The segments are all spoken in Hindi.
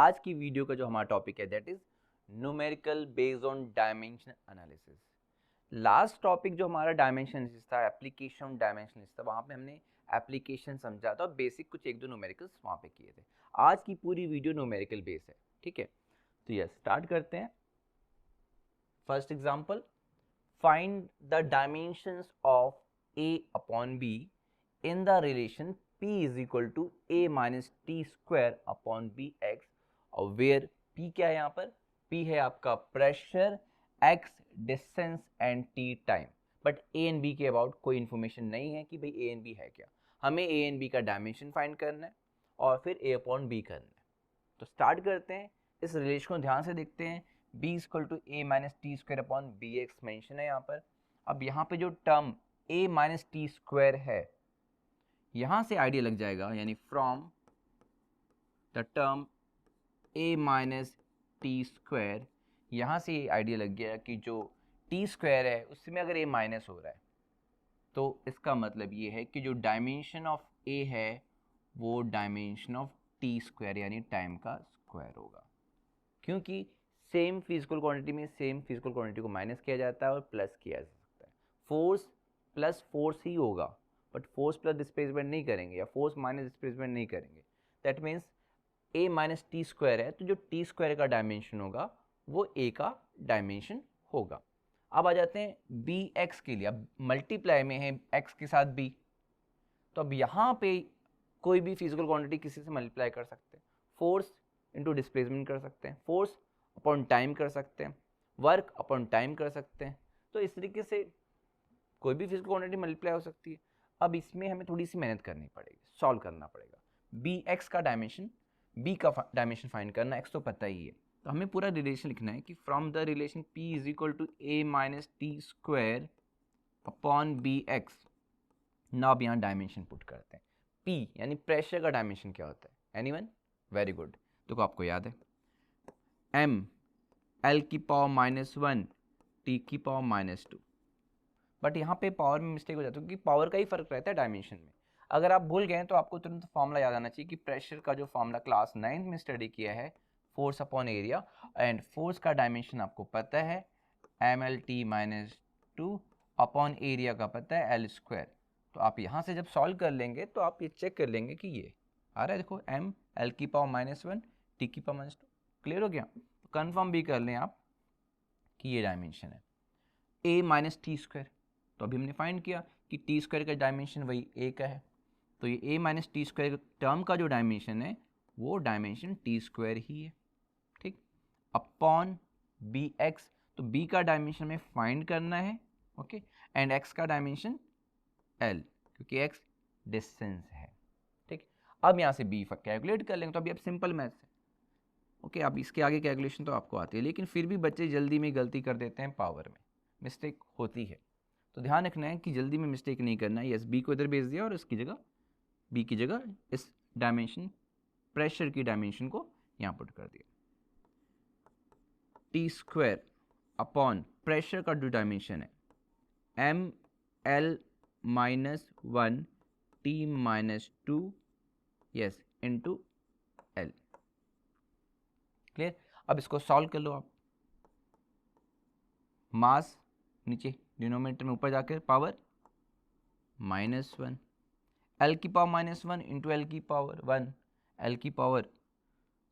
आज की वीडियो का जो हमारा टॉपिक है that is numerical based on dimension analysis. Last topic जो हमारा डायमेंशन एनालिसिस था, एप्लीकेशन डायमेंशन एनालिसिस था, वहाँ पे हमने एप्लीकेशन समझा था और बेसिक कुछ एक दो न्यूमेरिकल्स वहाँ पे किए थे। आज की पूरी वीडियो न्यूमेरिकल बेस है, ठीक है। तो यस, स्टार्ट करते हैं। First example, find the dimensions of a upon b in the relation p is equal to a minus t square upon bx, और वेयर p क्या है यहाँ पर? p है आपका pressure, x distance and t time. But a and b के अबाउट कोई इन्फॉर्मेशन नहीं है कि भाई a एंड b है क्या। हमें a एंड b का डायमेंशन फाइंड करना है और फिर a अपॉन b करना है। तो स्टार्ट करते हैं, इस रिलेशन को ध्यान से देखते हैं। b equal to a minus T square upon B X mention है यहाँ पर। अब यहाँ पे जो term a minus T square है, यहां से आइडिया लग जाएगा, यानी from the term a minus T square, यहां से आइडिया लग गया कि जो टी स्क्वायर है उसमें अगर a माइनस हो रहा है तो इसका मतलब ये है कि जो डायमेंशन ऑफ a है वो डायमेंशन ऑफ टी स्क्वायर यानी टाइम का स्क्वायर होगा, क्योंकि सेम फिजिकल क्वांटिटी में सेम फिजिकल क्वांटिटी को माइनस किया जाता है और प्लस किया जा सकता है। फोर्स प्लस फोर्स ही होगा, बट फोर्स प्लस डिस्प्लेसमेंट नहीं करेंगे या फोर्स माइनस डिस्प्लेसमेंट नहीं करेंगे। That means a minus T square है तो जो टी स्क्वायर का डायमेंशन होगा वो a का डायमेंशन होगा। अब आ जाते हैं बी एक्स के लिए। अब मल्टीप्लाई में है x के साथ b, तो अब यहाँ पे कोई भी फिजिकल क्वांटिटी किसी से मल्टीप्लाई कर सकते हैं। फोर्स इंटू डिस्प्लेसमेंट कर सकते हैं, फोर्स अपॉन टाइम कर सकते हैं, वर्क अपॉन टाइम कर सकते हैं। तो इस तरीके से कोई भी फिजिकल क्वांटिटी मल्टीप्लाई हो सकती है। अब इसमें हमें थोड़ी सी मेहनत करनी पड़ेगी, सॉल्व करना पड़ेगा। बी एक्स का डायमेंशन, बी का डायमेंशन फाइंड करना, एक्स तो पता ही है। तो हमें पूरा रिलेशन लिखना है कि from the relation P is equal to A minus T square upon B X. ना अब यहाँ डायमेंशन पुट करते हैं। P यानी प्रेशर का डायमेंशन क्या होता है? एनीवन? वेरी गुड, तो आपको याद है m L की पावर माइनस वन टी की पावर माइनस टू। बट यहाँ पे पावर में मिस्टेक हो जाती है क्योंकि पावर का ही फर्क रहता है डायमेंशन में। अगर आप भूल गए तो आपको तुरंत फॉर्मूला याद आना चाहिए कि प्रेशर का जो फॉर्मूला क्लास 9 में स्टडी किया है, force upon area, and force का डायमेंशन आपको पता है mlt minus two upon area का पता है एल स्क्वायर। तो आप यहाँ से जब सॉल्व कर लेंगे तो आप ये चेक कर लेंगे कि ये आ रहा है, देखो m L की पावर माइनस वन टी की पावर माइनस टू। क्लियर हो गया? तो कन्फर्म भी कर लें आप कि ये डायमेंशन है a माइनस टी स्क्वायर। तो अभी हमने फाइंड किया कि टी स्क्वायर का डायमेंशन वही a का है, तो ये a minus T square term का जो डायमेंशन है वो डायमेंशन टी स्क्वायर ही है, ठीक। अपॉन बी एक्स, तो b का डायमेंशन में फाइंड करना है, ओके, एंड x का डायमेंशन l, क्योंकि x डिस्टेंस है, ठीक। अब यहाँ से b कैलकुलेट कर लेंगे, तो अभी अब सिंपल मैथ्स है, ओके। अब इसके आगे कैलकुलेशन तो आपको आती है, लेकिन फिर भी बच्चे जल्दी में गलती कर देते हैं, पावर में मिस्टेक होती है। तो ध्यान रखना है कि जल्दी में मिस्टेक नहीं करना है। यस, बी को इधर भेज दिया और इसकी जगह बी की जगह इस डायमेंशन प्रेशर की डायमेंशन को यहाँ पुट कर दिया। टी स्क्वायर अपॉन प्रेशर का जो डायमेंशन है M L minus one T minus two, yes, into L. Clear? अब इसको सॉल्व कर लो आप। मास नीचे डिनोमिनेटर में ऊपर जाकर पावर माइनस वन, एल की power minus one into L की पावर वन, एल की पावर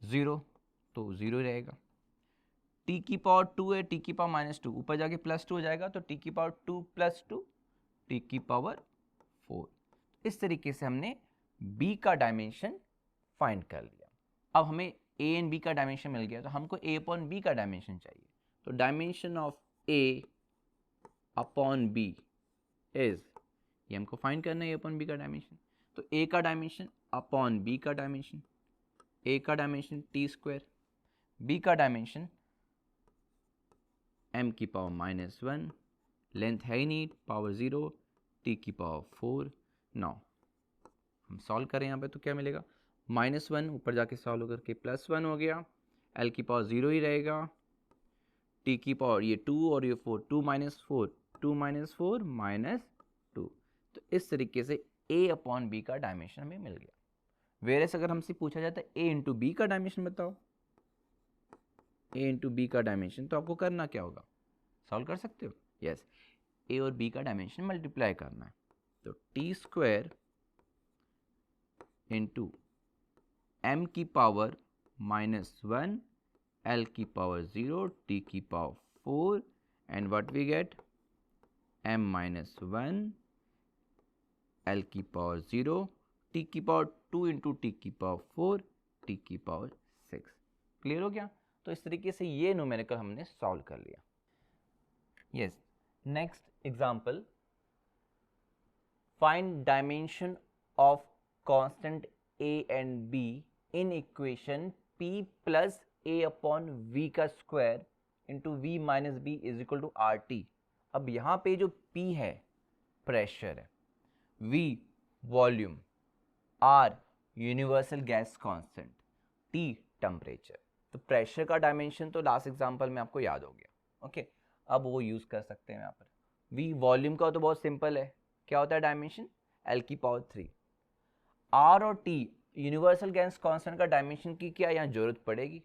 ज़ीरो, तो ज़ीरो रहेगा। टी की पावर टू है, टी की पावर माइनस टू, ऊपर जाके प्लस टू हो जाएगा, तो टी की power two plus two, T की पावर फोर। इस तरीके से हमने बी का डायमेंशन फाइंड कर लिया। अब हमें ए एंड बी का डायमेंशन मिल गया, तो हमको ए अपॉन बी का डायमेंशन चाहिए। तो dimension of A upon B is, ये हमको फाइंड करना है ए अपॉन बी का डायमेंशन। तो ए का डायमेंशन अपॉन बी का डायमेंशन, ए का डायमेंशन टी स्क्वायर, बी का डायमेंशन एम की पावर माइनस वन, लेंथ है ही नहीं, पावर ज़ीरो, टी की पावर फोर। नाउ हम सॉल्व करें यहाँ पे तो क्या मिलेगा? माइनस वन ऊपर जाके सॉल्व करके प्लस वन हो गया, एल की पावर ज़ीरो ही रहेगा, टी की पावर ये टू और ये four, two minus four, two minus four minus two. तो इस तरीके से ए अपॉन बी का डायमेंशन हमें मिल गया। वेरएस अगर हमसे पूछा जाता है ए इंटू बी का डायमेंशन बताओ, ए इंटू बी का डायमेंशन, तो आपको करना क्या होगा, सॉल्व कर सकते हो, यस, ए और बी का डायमेंशन मल्टीप्लाई करना है, तो टी स्क्वायर इंटू एम की पावर -1 एल की पावर 0 टी की power 4 and what we get m-1 L की पावर 0 टी की पावर 2 इंटू टी की पावर 4 टी की पावर 6। क्लियर हो गया। तो इस तरीके से ये न्यूमेरिकल हमने सॉल्व कर लिया। Yes, next example, find dimension of constant a and b in equation p plus a upon v का square into v minus B is equal to R T. अब यहाँ पे जो p है प्रेशर है, v volume, r universal gas constant, t temperature. तो प्रेशर का डायमेंशन तो लास्ट एग्जांपल में आपको याद हो गया, ओके। अब वो यूज कर सकते हैं यहाँ पर। v वॉल्यूम का तो बहुत सिंपल है, क्या होता है डायमेंशन, l की पावर 3। r और t यूनिवर्सल गैस कांस्टेंट का डायमेंशन की क्या यहाँ जरूरत पड़ेगी,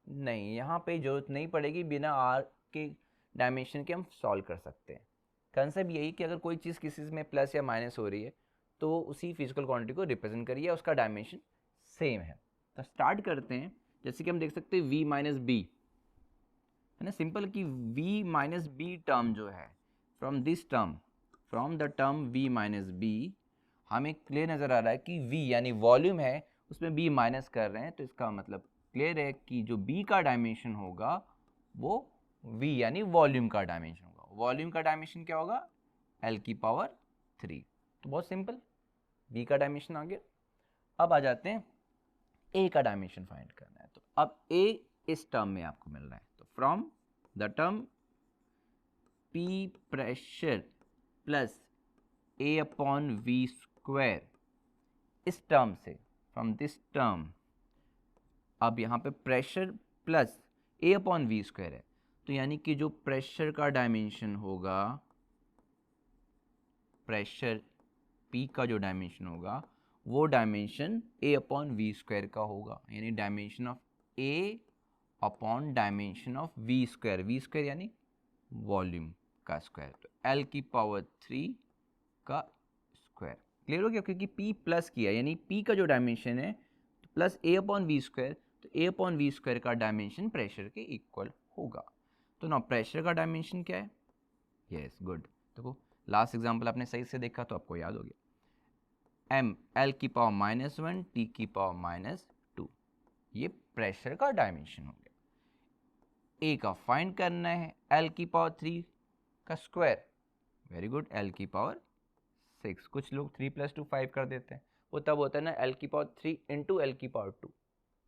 नहीं, यहाँ पे जरूरत नहीं पड़ेगी, बिना r के डायमेंशन के हम सॉल्व कर सकते हैं। कंसेप्ट यही कि अगर कोई चीज़ किसी में प्लस या माइनस हो रही है तो उसी फिजिकल क्वांटिटी को रिप्रेजेंट करिए, उसका डायमेंशन सेम है। तो स्टार्ट करते हैं। जैसे कि हम देख सकते हैं v माइनस बी है ना, सिंपल कि v माइनस बी टर्म जो है from the term v minus B हमें क्लियर नज़र आ रहा है कि v यानी वॉल्यूम है उसमें b माइनस कर रहे हैं, तो इसका मतलब क्लियर है कि जो b का डायमेंशन होगा वो v यानी वॉल्यूम का डायमेंशन होगा। वॉल्यूम का डायमेंशन क्या होगा, l की पावर 3। तो बहुत सिंपल, b का डायमेंशन आ गया। अब आ जाते हैं a का डायमेंशन फाइंड करना है। तो अब a इस टर्म में आपको मिल रहा है, तो from the term p pressure plus a upon v square, इस टर्म से, फ्रॉम दिस टर्म, अब यहाँ पे pressure plus a upon V square है, तो यानी कि जो प्रेशर का डायमेंशन होगा, प्रेशर p का जो डायमेंशन होगा वो dimension a upon V square का होगा, यानी dimension of a upon dimension of V square यानी वॉल्यूम का स्क्वायर, तो l की पावर 3 का स्क्वायर। क्लियर हो गया, क्योंकि p प्लस किया यानी p का जो डायमेंशन है तो plus a upon V square, तो a अपॉन वी स्क्वायर का डायमेंशन प्रेशर के इक्वल होगा। तो ना प्रेशर का डायमेंशन क्या है, यस गुड, देखो लास्ट एग्जांपल आपने सही से देखा तो आपको याद हो गया, m l की पावर -1 t की पावर -2, ये प्रेशर का डायमेंशन हो गया। a का फाइंड करना है l की पावर 3 का स्क्वायर, वेरी गुड, l की पावर 6, कुछ लोग 3 + 2 5 कर देते हैं, वो तब होता है ना l की पावर 3 इंटू l की पावर 2,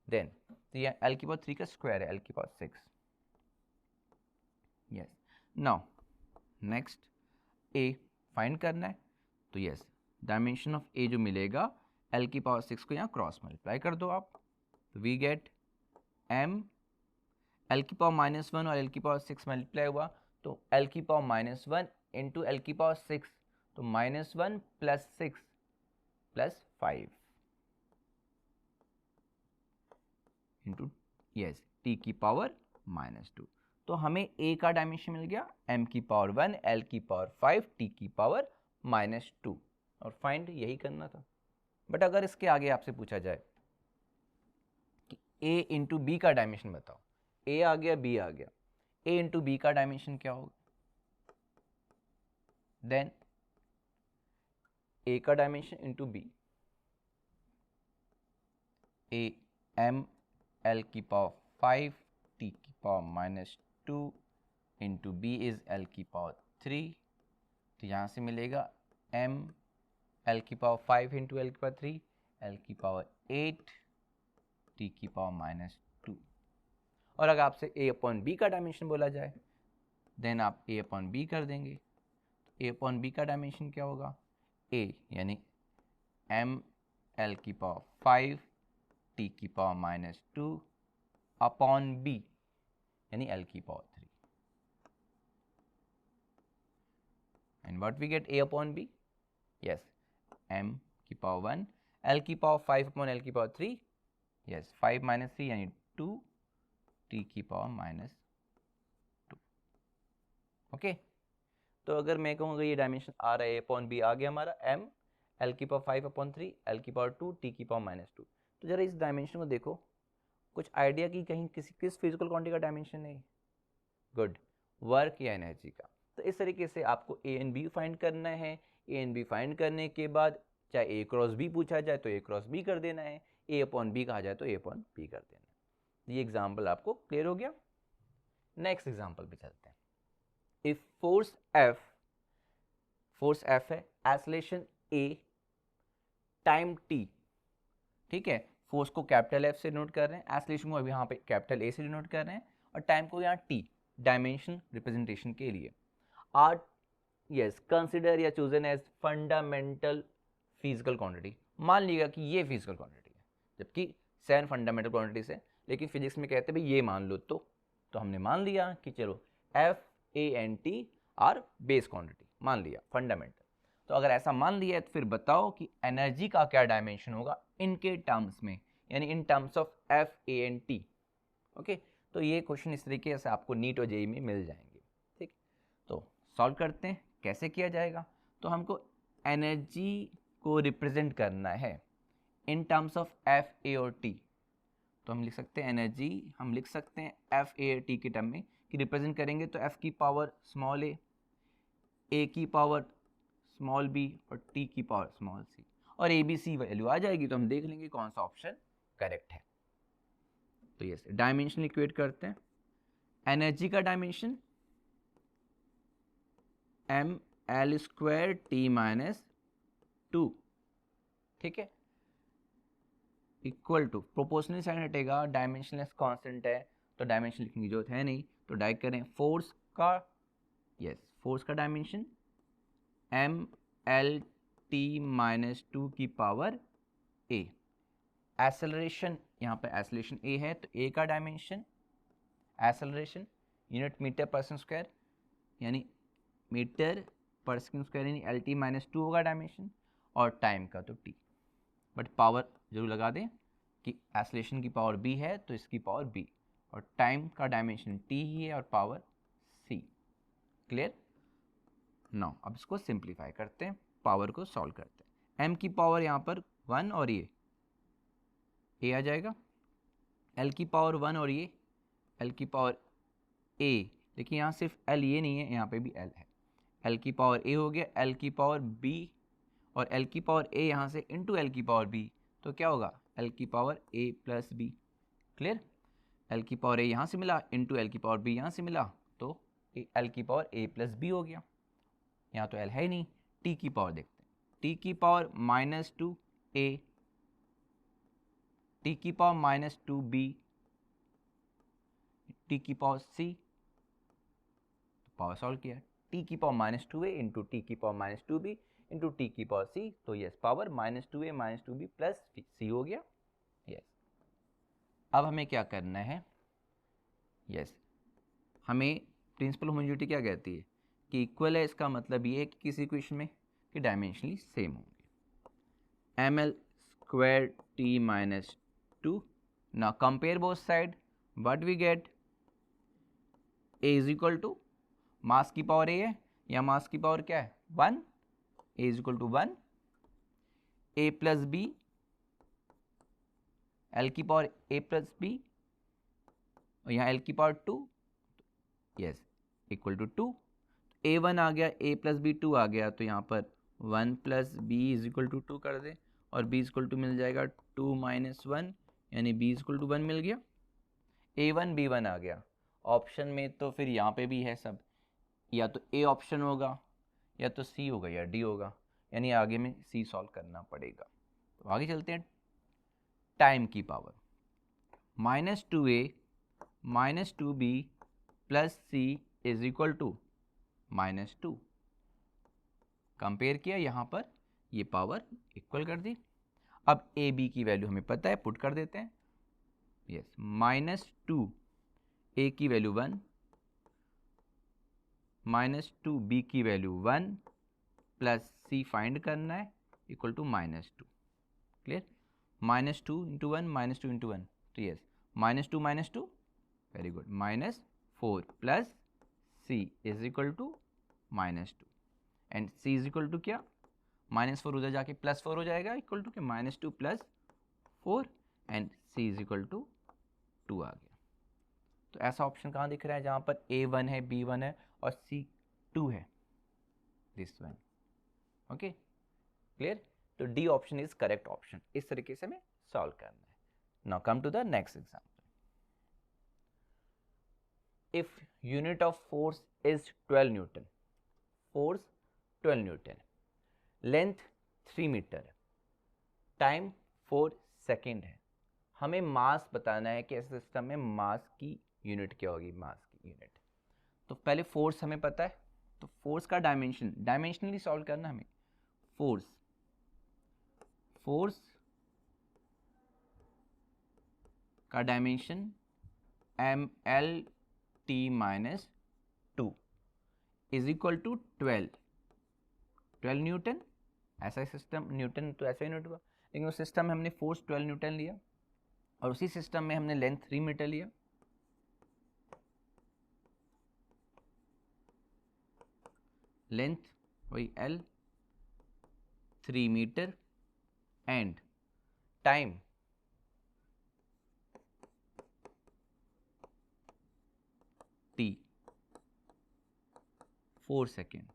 देन तो ये l की पावर 3 का स्क्वायर है, l की power 6। Yes, now next a find करना है, तो यस डायमेंशन ऑफ a जो मिलेगा l की पावर 6 को यहाँ क्रॉस मल्टीप्लाई कर दो आप, तो वी गेट m l की पावर -1 और l की पावर 6 मल्टीप्लाई हुआ, तो l की पावर -1 इंटू l की पावर 6, तो -1 + 6 + 5 इंटू यस t की पावर -2, तो हमें a का डायमेंशन मिल गया m की पावर 1 l की पावर 5 t की पावर -2, और फाइंड यही करना था। बट अगर इसके आगे आपसे पूछा जाए कि a इंटू बी का डायमेंशन बताओ, a आ गया b आ गया, a इंटू बी का डायमेंशन क्या होगा, देन a का dimension into B, a m l की पावर 5 t की power -2 into B is l की पावर 3, तो यहाँ से मिलेगा m l की पावर 5 इंटू l की पावर 3, l की पावर 8 t की पावर -2। और अगर आपसे a अपॉन बी का डायमेंशन बोला जाए, देन आप a अपॉन बी कर देंगे, a अपॉन बी का डायमेंशन क्या होगा, a यानी m l की पावर 5 t की पावर -2 अपॉन b यानी l की power 3, and what we get a upon b, yes m की पावर 1 l की पावर 5 अपॉन l की पावर 3, यस 5 - 3 यानी 2 टी की पावर -2। ओके, तो अगर मैं कहूँगा ये डायमेंशन आ रहा है अपॉन बी आ गया हमारा m l की पावर 5/3 l की पावर 2 t की पावर -2। तो जरा इस डायमेंशन को देखो, कुछ आइडिया कि कहीं किस फिजिकल क्वांटिटी का डायमेंशन है? गुड, वर्क या एनर्जी का। तो इस तरीके से आपको ए एंड बी फाइंड करना है। ए एंड बी फाइंड करने के बाद चाहे ए क्रॉस बी पूछा जाए तो ए क्रॉस बी कर देना है, ए अपॉन बी कहा जाए तो ए अपॉन बी कर देना है। ये एग्जाम्पल आपको क्लियर हो गया। नेक्स्ट एग्जाम्पल पे चलते हैं। इफ फोर्स F है, एक्सेलरेशन A, टाइम T, ठीक है, फोर्स को कैपिटल F से डिनोट कर रहे हैं, एक्सेलरेशन को अभी यहाँ पे कैपिटल A से डिनोट कर रहे हैं, और टाइम को यहाँ T डायमेंशन रिप्रेजेंटेशन के लिए आर यस कंसिडर या chosen as fundamental physical quantity. मान लिएगा कि ये फिजिकल क्वांटिटी है, जबकि 7 फंडामेंटल क्वांटिटीज है, लेकिन फिजिक्स में कहते हैं भाई ये मान लो। तो हमने मान लिया कि चलो F A N T are base quantity मान लिया, फंडामेंटल। तो अगर ऐसा मान लिया तो फिर बताओ कि एनर्जी का क्या डायमेंशन होगा इनके टर्म्स में, यानी in terms of F A N T। Okay, तो ये क्वेश्चन इस तरीके से आपको नीट और जेईई में मिल जाएंगे। ठीक, तो सॉल्व करते हैं, कैसे किया जाएगा। तो हमको एनर्जी को रिप्रेजेंट करना है in terms of F A और T। तो हम लिख सकते हैं एनर्जी, हम लिख सकते हैं F A T के टर्म में कि रिप्रेजेंट करेंगे तो F की पावर स्मॉल a की पावर स्मॉल b और t की पावर स्मॉल c, और a b c वैल्यू आ जाएगी तो हम देख लेंगे कौन सा ऑप्शन करेक्ट है। तो ये डायमेंशन इक्वेट करते हैं। एनर्जी का डायमेंशन ml² t - 2, ठीक है, इक्वल टू प्रोपोर्शनल साइन हटेगा, डायमेंशनलेस कांस्टेंट है तो डायमेंशन लिखने की जरूरत है नहीं, तो डायरेक्ट करें फोर्स का, यस फोर्स का डायमेंशन mlt - 2 की पावर a। एक्सेलरेशन, यहाँ पे एक्सेलरेशन a है तो a का डायमेंशन एक्सेलरेशन यूनिट मीटर पर सेकंड स्क्वायर, यानी मीटर पर सेकंड स्क्वायर, यानी lt - 2 होगा डायमेंशन, और टाइम का तो t। बट पावर जरूर लगा दें कि एक्सेलरेशन की पावर b है तो इसकी पावर b, और टाइम का डायमेंशन t ही है और पावर c। क्लियर? नाउ अब इसको सिंप्लीफाई करते हैं, पावर को सॉल्व करते हैं। m की पावर यहाँ पर 1 और ये a आ जाएगा, l की पावर 1 और ये l की पावर a, लेकिन यहाँ सिर्फ l ये नहीं है, यहाँ पे भी l है, l की पावर a हो गया, l की पावर b, और l की पावर a यहाँ से इंटू l की पावर b, तो क्या होगा l की power a plus b। Clear? l की पावर a यहाँ से मिला इंटू l की पावर b यहाँ से मिला, तो l की पावर a प्लस b हो गया। यहाँ तो l है ही नहीं, t की पावर देखते हैं, t की पावर -2a, t की पावर -2b, t की पावर c, पावर सॉल्व किया, t की पावर -2a इंटू टी की पावर -2b इंटू टी की पावर c, तो yes power -2a -2b plus c हो गया। यस, अब हमें क्या करना है, यस हमें प्रिंसिपल होमोजेनिटी क्या कहती है कि इक्वल है, इसका मतलब ये है कि किसी इक्वेशन में कि डायमेंशनली सेम होंगे। ml² t - 2, now compare both side, what we get, a is equal to मास की पावर a है या मास की पावर क्या है 1, a is equal to 1, a plus b, l की पावर a प्लस b, और यहाँ l की power 2, yes equal to 2, a1 आ गया, a प्लस b 2 आ गया, तो यहाँ पर 1 plus b is equal to 2 कर दे, और b इक्वल टू मिल जाएगा 2 - 1, यानी b इक्वल टू 1 मिल गया, a1 b1 आ गया। ऑप्शन में तो फिर यहाँ पे भी है सब, या तो a ऑप्शन होगा या तो c होगा या d होगा, यानी आगे में c सॉल्व करना पड़ेगा। तो आगे चलते हैं, टाइम की power -2a - 2b plus c is equal to -2, compare किया, यहाँ पर ये पावर इक्वल कर दी। अब ए बी की वैल्यू हमें पता है, पुट कर देते हैं, यस -2 a की वैल्यू 1, -2 b की वैल्यू 1 प्लस c फाइंड करना है इक्वल टू -2। क्लियर? -2 × 1 -2 × 1, तो yes -2 - 2 very good, -4 plus c is equal to -2 and c is equal to क्या, -4 उधर जाके +4 हो जाएगा, इक्वल टू क्या, -2 + 4 and c is equal to 2 आ गया। तो ऐसा ऑप्शन कहाँ दिख रहा है जहाँ पर A1 है, B1 है और C2 है, दिस वन। Okay clear. तो D option is correct option. इस तरीके से हमें सॉल्व करना है। Now come to the next example. If unit of force is 12 newton, force 12 newton, length 3 metre, time 4 second है। हमें मास बताना है कि ऐसे सिस्टम में मास की यूनिट क्या होगी, मास की यूनिट। तो पहले फोर्स हमें पता है, तो फोर्स का डायमेंशन, डायमेंशनली सॉल्व करना हमें। फोर्स का dimension MLT-2 is equal to 12 newton. ऐसा सिस्टम, न्यूटन तो ऐसा ही यूनिट हुआ, लेकिन उस सिस्टम में हमने फोर्स 12 न्यूटन लिया और उसी सिस्टम में हमने लेंथ 3 मीटर लिया। लेंथ वही L 3 metre and time T 4 second.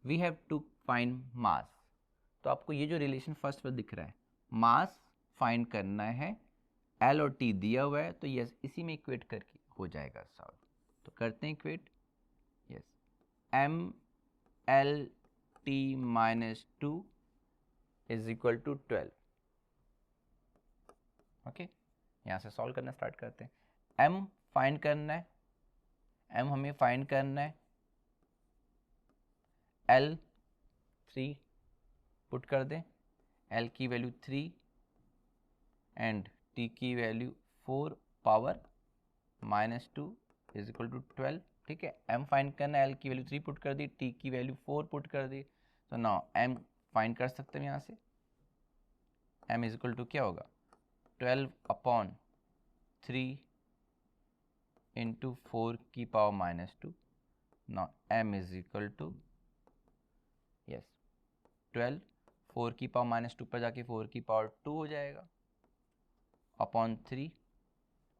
We have to find mass. तो आपको ये जो रिलेशन फर्स्ट पर दिख रहा है, मास फाइंड करना है, L और T दिया हुआ है, तो यस इसी में इक्वेट करके हो जाएगा सॉल्व। तो करते हैं equate, yes MLT-2 is equal to 12। Okay, यहाँ से सॉल्व करना स्टार्ट करते हैं। M फाइंड करना है, M हमें फाइंड करना है, L 3 पुट कर दें, L की वैल्यू 3 एंड T की value 4 power -2 is equal to 12। ठीक है, M फाइंड करना है, L की वैल्यू 3 पुट कर दी, T की वैल्यू 4 पुट कर दी। तो नाउ M फाइंड कर सकते हैं यहाँ से, M इज इक्वल टू क्या होगा, 12/3 इंटू 4 की power -2। Now M is equal to yes 12, 4 की पावर -2 पर जाके 4 की पावर 2 हो जाएगा अपॉन 3,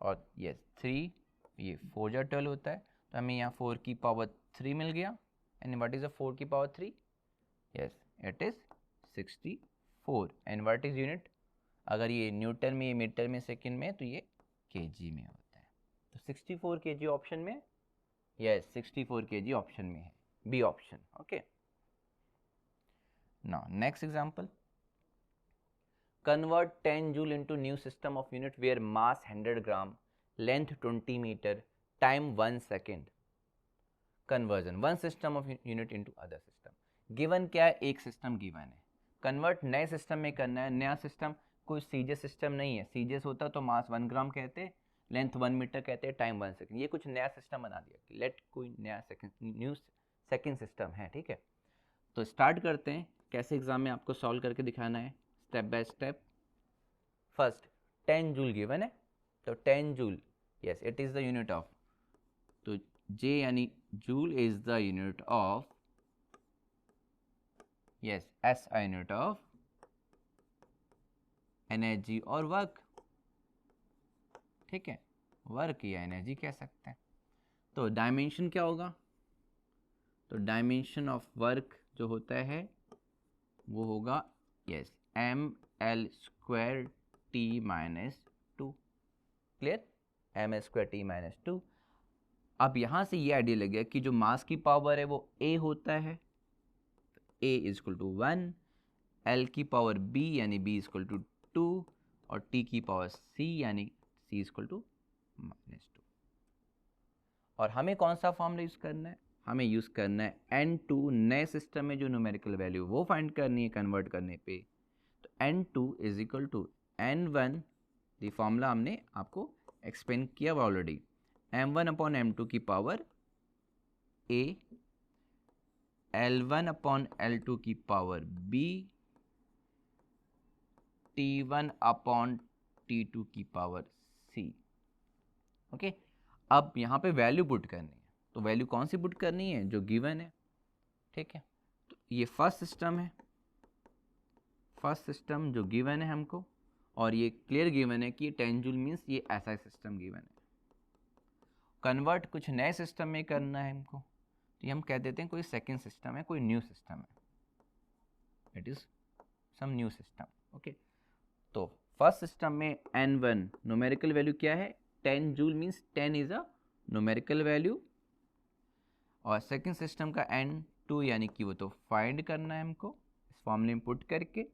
और यस 3 ये 4 जा 12 होता है, तो हमें यहाँ 4 की पावर 3 मिल गया। एंड व्हाट इज द 4 की power 3, yes it is 64। And what is unit, अगर ये न्यूटन में, ये मीटर में, सेकंड में, तो ये केजी में होता है। तो 64 केजी ऑप्शन में, यस 64 केजी ऑप्शन में है, B option. Okay, now next example. Convert 10 joule into new system of unit where mass 100 gram, length 20 meter, time 1 second. Conversion one system of unit into other system. Given क्या है, एक सिस्टम गिवन है, कन्वर्ट नए सिस्टम में करना है। नया सिस्टम कोई सीजीएस सिस्टम नहीं है, सीजीएस होता तो मास 1 ग्राम कहते, लेंथ 1 मीटर कहते, टाइम 1 सेकंड। ये कुछ नया सिस्टम बना दिया, लेट कोई नया न्यू सेकंड सिस्टम है। ठीक है, तो स्टार्ट करते हैं, कैसे एग्जाम में आपको सॉल्व करके दिखाना है, step by step. First 10 joule given है, तो 10 joule yes it is the unit of, तो J यानी joule is the unit of, yes S unit of energy और वर्क। ठीक है, वर्क या एनर्जी कह सकते हैं। तो डायमेंशन क्या होगा, तो डायमेंशन ऑफ वर्क जो होता है वो होगा yes ML² T-2। Clear, ML² T-2। अब यहाँ से ये आइडिया लग गया कि जो मास की पावर है वो A होता है, A is equal to 1, L की पावर B यानी B इज इक्वल टू 2, और T की पावर C यानी C इज इक्वल टू -2। और हमें कौन सा फॉर्मूला यूज़ करना है, हमें यूज़ करना है N2, नए सिस्टम में जो न्यूमेरिकल वैल्यू वो फाइंड करनी है कन्वर्ट करने पे। तो N2 is equal to N1, ये फॉर्मूला हमने आपको एक्सप्लेन किया हुआ ऑलरेडी, M1/M2 की पावर A, L1/L2 की पावर B, T1/T2 की पावर C। ओके, अब यहाँ पे वैल्यू पुट करनी है, तो वैल्यू कौन सी पुट करनी है, जो गिवन है, ठीक है। तो ये फर्स्ट सिस्टम है, फर्स्ट सिस्टम जो गिवन है हमको, और ये क्लियर गिवन है कि 10 जूल मीन्स ये ऐसा सिस्टम गिवन है। कन्वर्ट कुछ नए सिस्टम में करना है हमको, तो ये हम कह देते हैं कोई सेकंड सिस्टम है, कोई न्यू सिस्टम है, it is some new system, okay. तो फर्स्ट सिस्टम में n1 न्यूमेरिकल वैल्यू क्या है, 10 joule means 10 is a numerical value, और सेकंड सिस्टम का n2 यानी कि वो तो फाइंड करना है हमको इस फॉर्मूले में पुट करके।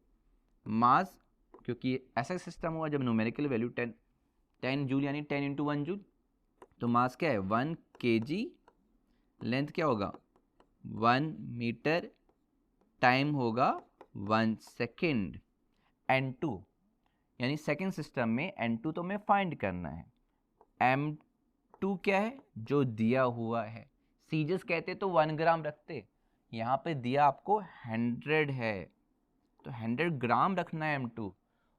मास, क्योंकि ऐसा सिस्टम हुआ जब न्यूमेरिकल वैल्यू 10 जूल यानी 10 इंटू 1 जूल, तो मास क्या है 1 kg, लेंथ क्या होगा 1 मीटर, टाइम होगा 1 सेकेंड। n2 यानी सेकेंड सिस्टम में n2 तो हमें फाइंड करना है, m2 क्या है, जो दिया हुआ है, सीजस कहते तो 1 ग्राम रखते, यहाँ पे दिया आपको 100 है, तो 100 ग्राम रखना है m2,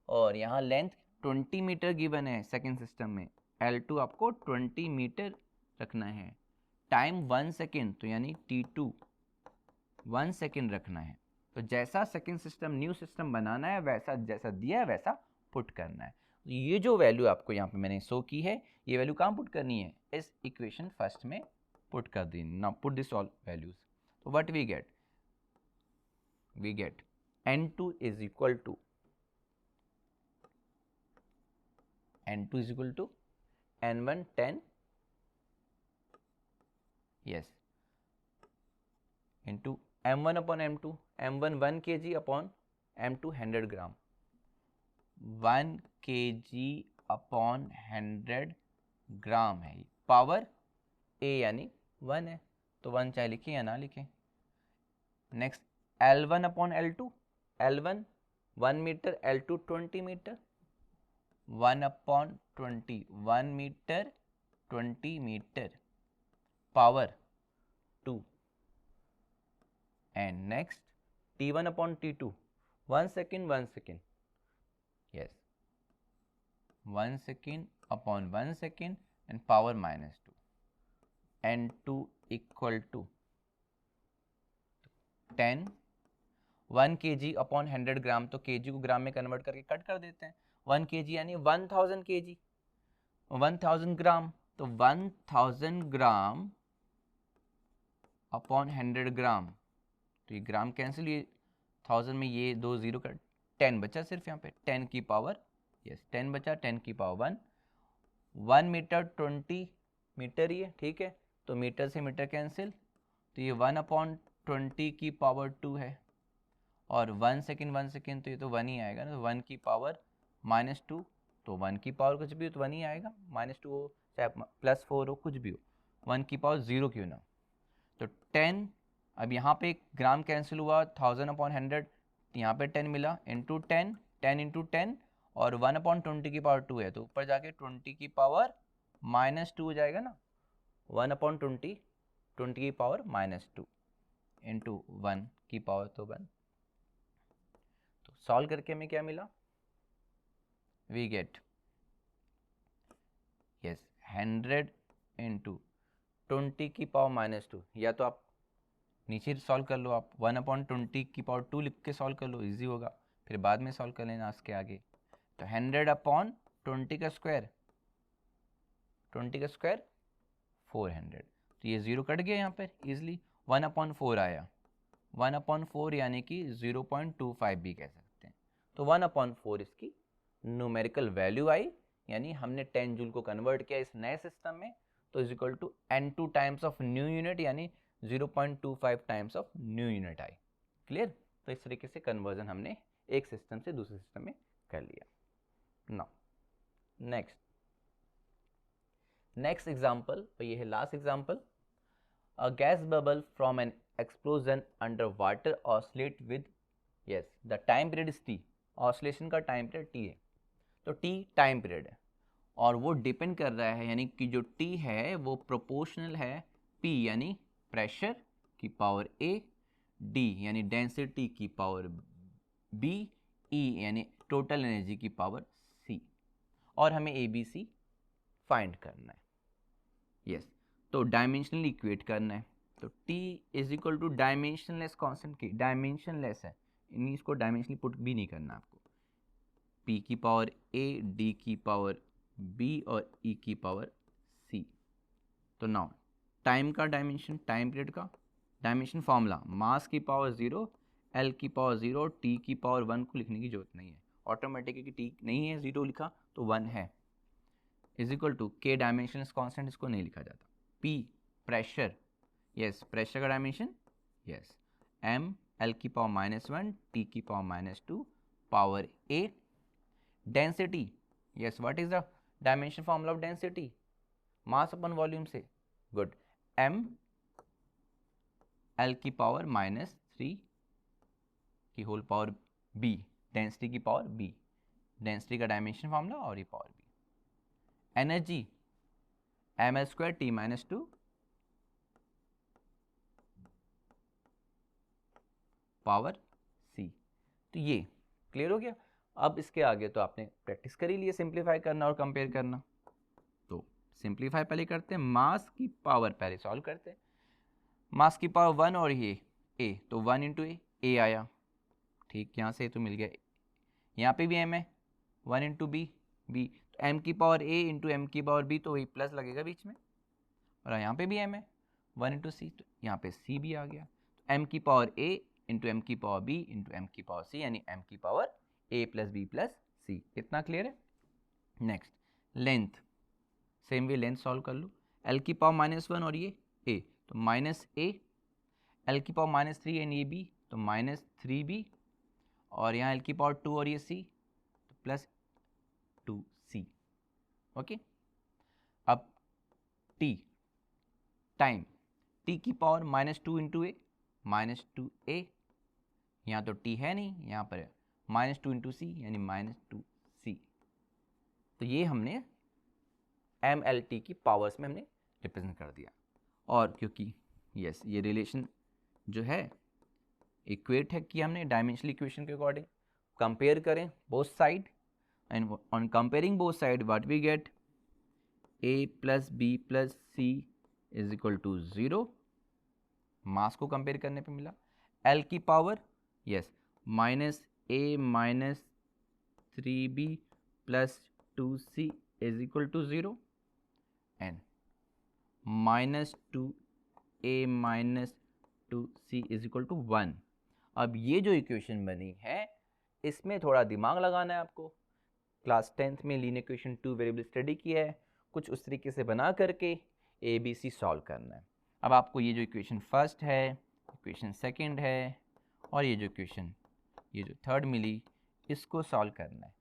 और यहाँ लेंथ 20 मीटर गिवन है सेकेंड सिस्टम में, L2 आपको 20 मीटर रखना है, टाइम 1 सेकेंड, तो यानी T2 1 सेकेंड रखना है। तो जैसा सेकेंड सिस्टम न्यू सिस्टम बनाना है, वैसा जैसा दिया है वैसा पुट करना है। ये जो वैल्यू आपको यहाँ पे मैंने शो की है, ये वैल्यू कहाँ पुट करनी है, इस इक्वेशन फर्स्ट में पुट कर दी। Now put this all values, तो what we get n2 is equal to n1 10, yes, into m1 upon m2, m1 1 kg upon m2 100 gram, 1 kg अपॉन 100 ग्राम है, पावर a यानी 1 है, तो 1 चाहे लिखें या ना लिखें। Next L1 upon L2, L1 1 metre, L2 20 metre, 1 upon 20, 1 metre 20 metre, power 2, and next T1 upon T2, 1 second 1 second, yes, 1 second upon 1 second and power -2, n2 equal to 10, 1 kg अपॉन 100 ग्राम, तो kg को ग्राम में कन्वर्ट करके कट कर देते हैं, 1 kg यानी 1000 kg, 1000 ग्राम, तो 1000 ग्राम अपॉन 100 ग्राम, तो ये ग्राम कैंसिल, ये 1000 में ये 2 जीरो का 10 बचा सिर्फ यहाँ पे, 10 की पावर, यस 10 बचा, 10 की पावर 1, 1 मीटर 20 मीटर ही है, ठीक है, तो मीटर से मीटर कैंसिल, तो ये 1 अपॉन 20 की पावर 2 है, और 1 सेकेंड तो ये तो 1 ही आएगा ना, तो 1 की पावर -2, तो 1 की पावर कुछ भी हो तो 1 ही आएगा, -2 हो चाहे +4 हो, कुछ भी हो, 1 की पावर 0 क्यों ना, तो 10, अब यहाँ पे एक ग्राम कैंसिल हुआ, 1000 अपॉन 100, यहाँ पे 10 मिला, इंटू 10, 10 इंटू 10, और 1 अपॉन 20 की पावर 2 है, तो ऊपर जाके 20 की पावर -2 हो जाएगा ना, 1 अपॉन 20, 20 की पावर -2 इंटू 1 की पावर तो 1, तो सॉल्व करके हमें क्या मिला, वी गेट, यस 100 इंटू 20 की पावर -2, या तो आप नीचे सॉल्व कर लो, आप 1 अपॉन 20 की पावर 2 लिख के सॉल्व कर लो, इजी होगा, फिर बाद में सॉल्व कर लेना उसके आगे, तो 100 अपॉन 20 का स्क्वायर, 400, तो ये 0 कट गया यहाँ पर इजिली, 1 अपॉन 4 आया, 1 अपॉन 4 यानी कि 0.25 भी कह सकते हैं, तो 1 अपॉन 4 इसकी न्यूमेरिकल वैल्यू आई, यानी हमने 10 जूल को कन्वर्ट किया इस नए सिस्टम में, तो is equal to n2 times of new unit, यानी 0.25 times of new unit I, clear. तो इस तरीके से कन्वर्जन हमने एक सिस्टम से दूसरे सिस्टम में कर लिया। नाउ नेक्स्ट एग्जांपल, और ये है last example, a gas bubble from N explosion under water oscillate with, yes the time period is t, oscillation का टाइम पीरियड t है, तो t टाइम पीरियड है, और वो डिपेंड कर रहा है, यानी कि जो t है वो प्रोपोर्शनल है p यानी प्रेशर की पावर a, d यानी डेंसिटी की पावर b, e यानी टोटल एनर्जी की पावर c, और हमें ABC फाइंड करना है। यस तो डायमेंशनली इक्वेट करना है, तो t is equal to dimensionless constant की, डायमेंशनलेस है यानी इसको डायमेंशनली पुट भी नहीं करना आपको, p की पावर a, d की पावर b और e की पावर c। तो नाउ टाइम का डायमेंशन, टाइम पीरियड का डायमेंशन फॉर्मूला, मास की पावर 0, l की पावर 0, t की पावर 1 को लिखने की जरूरत नहीं है, ऑटोमेटिकली t नहीं है 0 लिखा तो 1 है, is equal to k dimensionless constant, इसको नहीं लिखा जाता, p प्रेशर, यस प्रेशर का डायमेंशन, यस m l की पावर -1, t की power -2 power a, density, yes what is the dimension formula of density, mass upon volume से, गुड, m l की पावर -3 की होल पावर b, डेंसिटी की पावर b, डेंसिटी का डायमेंशन फॉर्मूला और ये power b, energy ml² t-2 power c। तो ये क्लियर हो गया। अब इसके आगे तो आपने प्रैक्टिस कर ही लिया सिंप्लीफाई करना और कंपेयर करना, तो सिंप्लीफाई पहले करते हैं, मास की पावर पहले सॉल्व करते हैं, मास की पावर 1 और ये a, तो 1 इंटू ए आया, ठीक, यहाँ से तो मिल गया, यहाँ पे भी m है, 1 इंटू बी, तो m की पावर a इंटू m की पावर b, तो वही प्लस लगेगा बीच में, और यहाँ पे भी m है 1 इंटू सी, तो यहाँ पे c भी आ गया, तो m की पावर a इंटू एम की पावर b इंटू एम की पावर c, यानी m की power a plus b plus c। इतना क्लियर है। Next length, same way length solve कर लो, l की पावर -1 और ये a, तो -a, l की पावर -3 यानी ये b, तो -3b, और यहाँ l की पावर 2 और ये c, तो प्लस 2c। ओके, अब t टाइम, t की पावर -2 इंटू ए, -2a, यहाँ तो t है नहीं, यहाँ पर है -2 इंटू सी यानी -2c। तो ये हमने mlt की पावर्स में हमने रिप्रेजेंट कर दिया, और क्योंकि यस ये रिलेशन जो है इक्वेट है कि हमने डायमेंशनल इक्वेशन के अकॉर्डिंग कंपेयर करें both side, and on comparing both side what we get, a plus b plus c is equal to 0, mass को कंपेयर करने पे मिला, l की पावर yes -a -3b plus 2c is equal to 0, and -2a -2c is equal to 1। अब ये जो इक्वेशन बनी है इसमें थोड़ा दिमाग लगाना है आपको, क्लास 10th में लीनियर इक्वेशन 2 वेरिएबल स्टडी किया है, कुछ उस तरीके से बना करके ABC सॉल्व करना है। अब आपको ये जो इक्वेशन फर्स्ट है, इक्वेशन सेकंड है, और ये जो इक्वेशन ये जो थर्ड मिली, इसको सॉल्व करना है।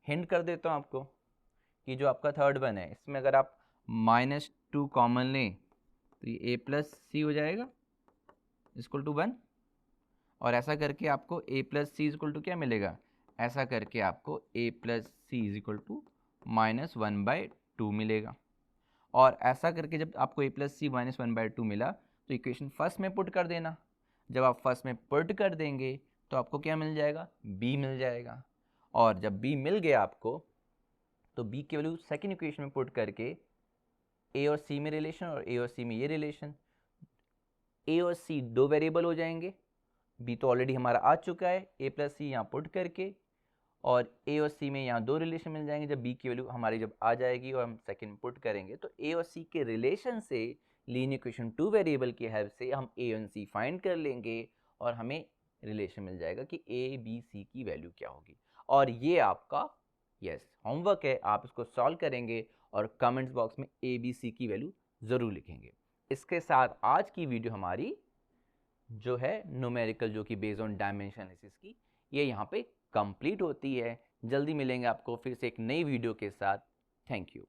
हिंट कर देता हूँ आपको कि जो आपका थर्ड वन है इसमें अगर आप -2 कॉमन लें तो ये a प्लस सी हो जाएगा इक्वल टू 1, और ऐसा करके आपको a plus C equal to क्या मिलेगा, ऐसा करके आपको a plus C equal to -1/2 मिलेगा, और ऐसा करके जब आपको a प्लस सी -1/2 मिला तो इक्वेशन फर्स्ट में पुट कर देना, जब आप फर्स्ट में पुट कर देंगे तो आपको क्या मिल जाएगा, b मिल जाएगा, और जब b मिल गया आपको तो b की वैल्यू सेकेंड इक्वेशन में पुट करके a और c में रिलेशन और a और c में ये रिलेशन, a और c दो वेरिएबल हो जाएंगे, b तो ऑलरेडी हमारा आ चुका है, a प्लस सी यहाँ पुट करके, और a और c में यहाँ दो रिलेशन मिल जाएंगे, जब b की वैल्यू हमारी जब आ जाएगी और हम सेकंड पुट करेंगे तो a और c के रिलेशन से लीनियर इक्वेशन 2 वेरिएबल की हेल्प से हम a और c फाइंड कर लेंगे, और हमें रिलेशन मिल जाएगा कि a b c की वैल्यू क्या होगी। और ये आपका यस होमवर्क है, आप इसको सॉल्व करेंगे और कमेंट्स बॉक्स में a b c की वैल्यू ज़रूर लिखेंगे। इसके साथ आज की वीडियो हमारी जो है न्यूमेरिकल जो कि बेस्ड ऑन डायमेंशन एनालिसिस की, ये यहाँ पे कंप्लीट होती है। जल्दी मिलेंगे आपको फिर से एक नई वीडियो के साथ। Thank you.